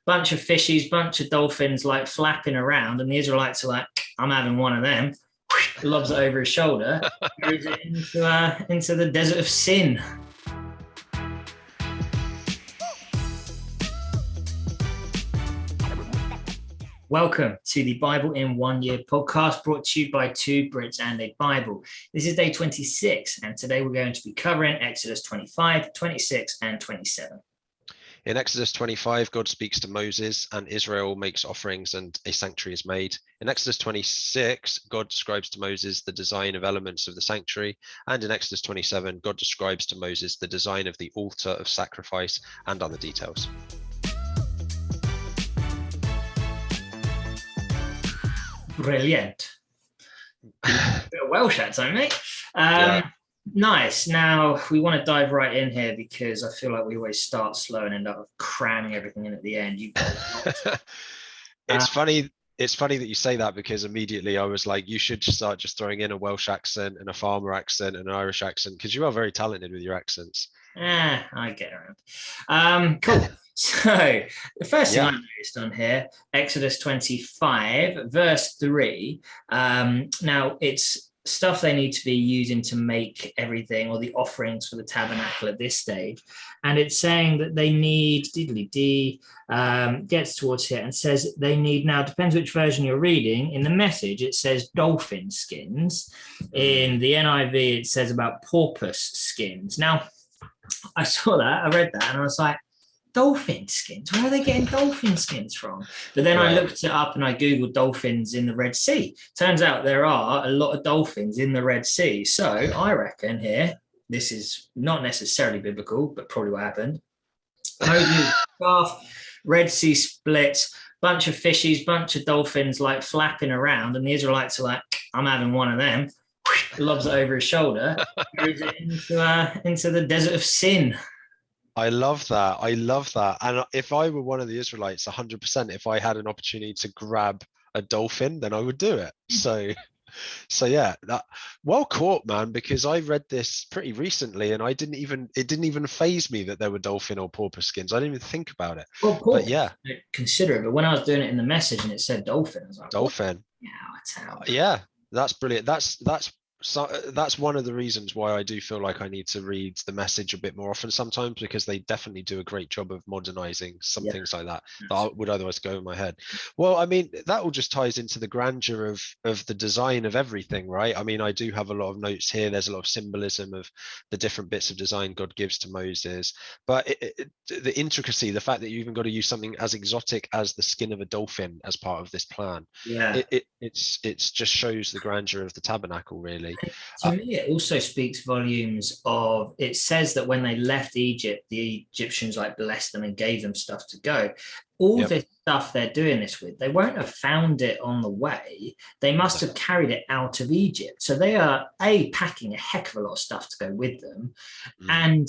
bunch of fishies, bunch of dolphins like flapping around, and the Israelites are like, I'm having one of them. Lobs it over his shoulder, carries it into the desert of sin. Welcome to the Bible in 1 Year podcast, brought to you by two Brits and aBible. This is day 26, and today we're going to be covering Exodus 25, 26, and 27. In Exodus 25, God speaks to Moses and Israel makes offerings and a sanctuary is made. In Exodus 26, God describes to Moses the design of elements of the sanctuary. And in Exodus 27, God describes to Moses the design of the altar of sacrifice and other details. Brilliant. Bit of Welsh accent, mate. Yeah. Nice. Now, we want to dive right in here because I feel like we always start slow and end up cramming everything in at the end. It's funny that you say that, because immediately I was like, you should start just throwing in a Welsh accent and a farmer accent and an Irish accent, because you are very talented with your accents. I get around. Cool. So the first thing I noticed on here, Exodus 25, verse 3. Now it's stuff they need to be using to make everything, or the offerings for the tabernacle at this stage. And it's saying that they need, gets towards here and says they need, now depends which version you're reading. In the Message, it says dolphin skins. In the NIV, it says about porpoise skins. Now, I saw that, I read that, and I was like, dolphin skins? Where are they getting dolphin skins from? But then I looked it up and I Googled dolphins in the Red Sea. Turns out there are a lot of dolphins in the Red Sea. So I reckon here, this is not necessarily biblical, but probably what happened. Moses, Red Sea splits, bunch of fishies, bunch of dolphins like flapping around, and the Israelites are like, I'm having one of them. Lobs it over his shoulder, carries it into the desert of sin. I love that. And if I were one of the Israelites, 100%, if I had an opportunity to grab a dolphin, then I would do it. So yeah, that well caught, man, because I read this pretty recently and it didn't even faze me that there were dolphin or porpoise skins. I didn't even think about it. Well, but yeah, consider it. But when I was doing it in the Message and it said dolphin, I was like, dolphin. Yeah, that's brilliant. So that's one of the reasons why I do feel like I need to read the Message a bit more often sometimes, because they definitely do a great job of modernizing some things like that would otherwise go in my head. Well, I mean, that all just ties into the grandeur of the design of everything, right? I mean, I do have a lot of notes here. There's a lot of symbolism of the different bits of design God gives to Moses, but the intricacy, the fact that you even got to use something as exotic as the skin of a dolphin as part of this plan, it's just shows the grandeur of the tabernacle, really. To me, it also speaks volumes of, it says that when they left Egypt, the Egyptians like blessed them and gave them stuff to go. All this stuff they're doing this with, they won't have found it on the way. They must have carried it out of Egypt. So they are packing a heck of a lot of stuff to go with them, and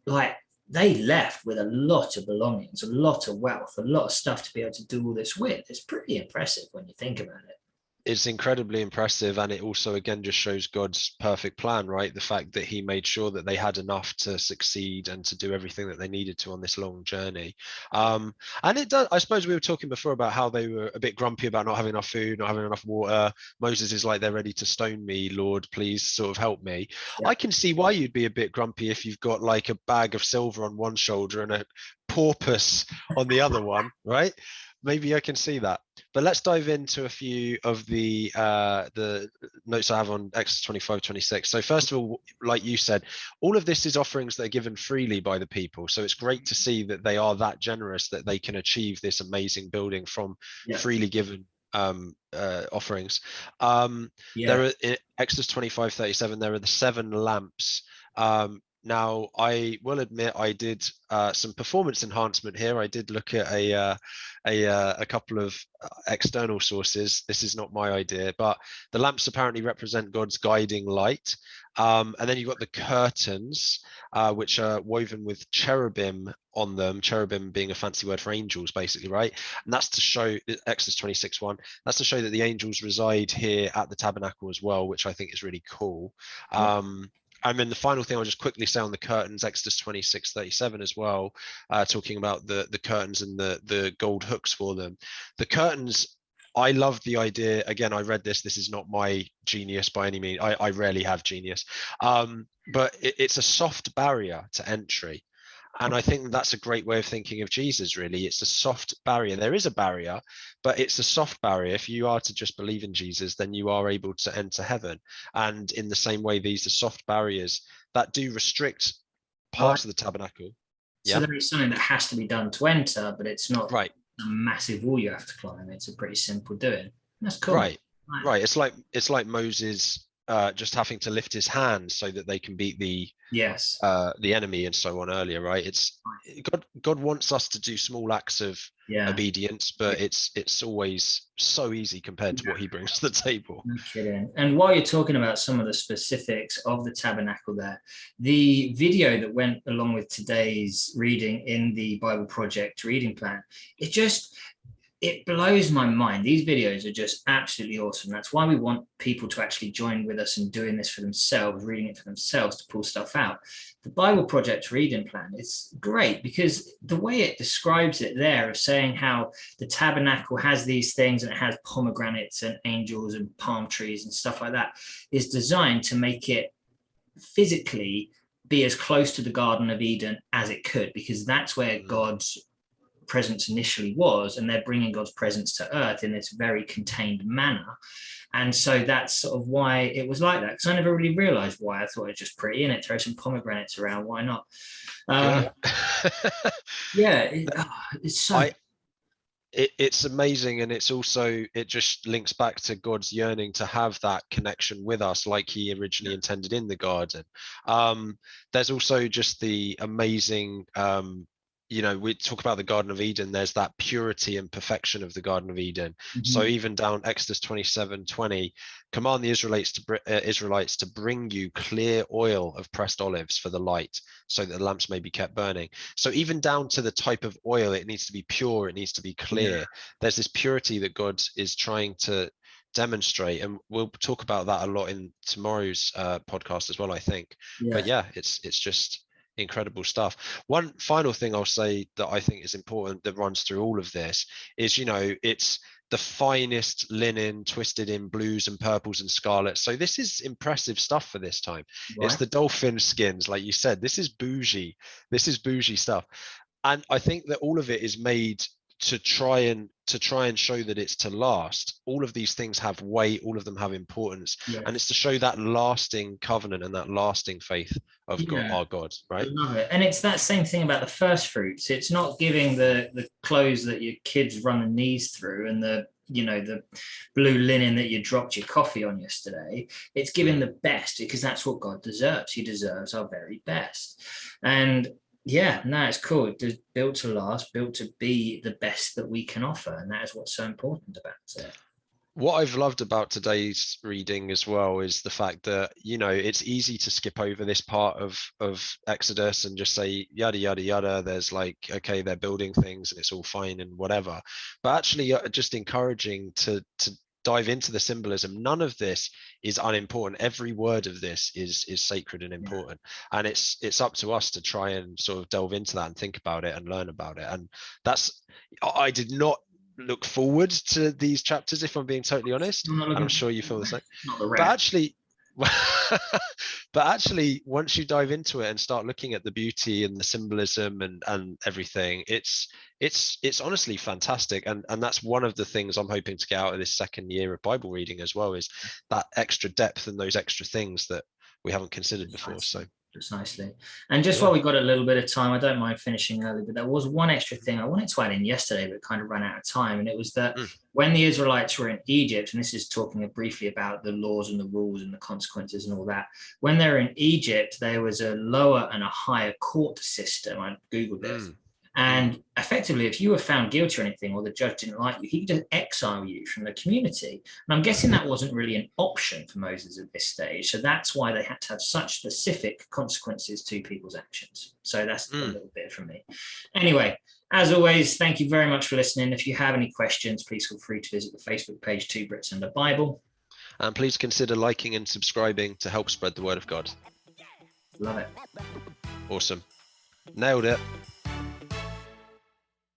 like, they left with a lot of belongings, a lot of wealth, a lot of stuff to be able to do all this with. It's pretty impressive when you think about it. It's incredibly impressive, and it also again just shows God's perfect plan, right? The fact that he made sure that they had enough to succeed and to do everything that they needed to on this long journey. And it does, I suppose we were talking before about how they were a bit grumpy about not having enough food, not having enough water. Moses is like, they're ready to stone me, Lord, please sort of help me. I can see why you'd be a bit grumpy if you've got like a bag of silver on one shoulder and a porpoise on the other one, right? Maybe I can see that. But let's dive into a few of the notes I have on Exodus 25, 26. So first of all, like you said, all of this is offerings that are given freely by the people. So it's great to see that they are that generous that they can achieve this amazing building from freely given offerings. There are, in Exodus 25, 37, there are the 7 lamps. Now, I will admit I did some performance enhancement here. I did look at a couple of external sources. This is not my idea, but the lamps apparently represent God's guiding light. And then you've got the curtains, which are woven with cherubim on them, cherubim being a fancy word for angels, basically, right? And that's to show, Exodus 26:1, that's to show that the angels reside here at the tabernacle as well, which I think is really cool. And then the final thing I'll just quickly say on the curtains, Exodus 26:37 as well, talking about the curtains and the gold hooks for them. The curtains, I love the idea. Again, I read this. This is not my genius by any means. I rarely have genius. But it's a soft barrier to entry. And I think that's a great way of thinking of Jesus, really. It's a soft barrier. There is a barrier, but it's a soft barrier. If you are to just believe in Jesus, then you are able to enter heaven. And in the same way, these are soft barriers that do restrict parts of the tabernacle. So there is something that has to be done to enter, but it's not right. a massive wall you have to climb. It's a pretty simple doing. That's cool. Right. It's like Moses just having to lift his hands so that they can beat the enemy and so on earlier, right? It's God wants us to do small acts of obedience, but it's always so easy compared to what he brings to the table. No kidding. And while you're talking about some of the specifics of the tabernacle there, the video that went along with today's reading in the Bible Project reading plan, it blows my mind. These videos are just absolutely awesome. That's why we want people to actually join with us in doing this for themselves, reading it for themselves, to pull stuff out. The Bible Project reading plan is great because the way it describes it there of saying how the tabernacle has these things and it has pomegranates and angels and palm trees and stuff like that is designed to make it physically be as close to the Garden of Eden as it could, because that's where God's presence initially was, and they're bringing God's presence to earth in this very contained manner. And so that's sort of why it was like that, because I never really realized why. I thought it's just pretty in it, throw some pomegranates around, why not? It's so it's amazing, and it's also, it just links back to God's yearning to have that connection with us like he originally intended in the garden. There's also just the amazing we talk about the Garden of Eden, there's that purity and perfection of the Garden of Eden. So even down Exodus 27:20, command the Israelites to bring you clear oil of pressed olives for the light, so that the lamps may be kept burning. So even down to the type of oil, it needs to be pure, it needs to be clear. There's this purity that God is trying to demonstrate, and we'll talk about that a lot in tomorrow's podcast as well, I think. But it's just incredible stuff. One final thing I'll say that I think is important that runs through all of this is, it's the finest linen twisted in blues and purples and scarlets. So this is impressive stuff for this time. Right. It's the dolphin skins, like you said. This is bougie stuff. And I think that all of it is made to try and show that it's to last. All of these things have weight, all of them have importance, and it's to show that lasting covenant and that lasting faith of God, our God, right? I love it. And it's that same thing about the first fruits. It's not giving the clothes that your kids run their knees through and the blue linen that you dropped your coffee on yesterday. It's giving the best, because that's what God deserves. He deserves our very best. And it's cool. It's built to last, built to be the best that we can offer, and that is what's so important about it. What I've loved about today's reading as well is the fact that, it's easy to skip over this part of Exodus and just say yada yada yada. There's like, okay, they're building things and it's all fine and whatever, but actually just encouraging to dive into the symbolism. None of this is unimportant. Every word of this is sacred and important, and it's up to us to try and sort of delve into that and think about it and learn about it. And I did not look forward to these chapters, if I'm being totally honest, and I'm sure you feel the same. But actually once you dive into it and start looking at the beauty and the symbolism and everything, it's honestly fantastic. And that's one of the things I'm hoping to get out of this second year of Bible reading as well, is that extra depth and those extra things that we haven't considered before. So just nicely. And just while we got a little bit of time, I don't mind finishing early, but there was one extra thing I wanted to add in yesterday, but kind of ran out of time. And it was that when the Israelites were in Egypt, and this is talking briefly about the laws and the rules and the consequences and all that, when they're in Egypt, there was a lower and a higher court system. I Googled this. And effectively, if you were found guilty or anything, or the judge didn't like you, he could just exile you from the community. And I'm guessing that wasn't really an option for Moses at this stage. So that's why they had to have such specific consequences to people's actions. So that's a little bit from me. Anyway, as always, thank you very much for listening. If you have any questions, please feel free to visit the Facebook page, Two Brits and a Bible. And please consider liking and subscribing to help spread the word of God. Love it. Awesome. Nailed it.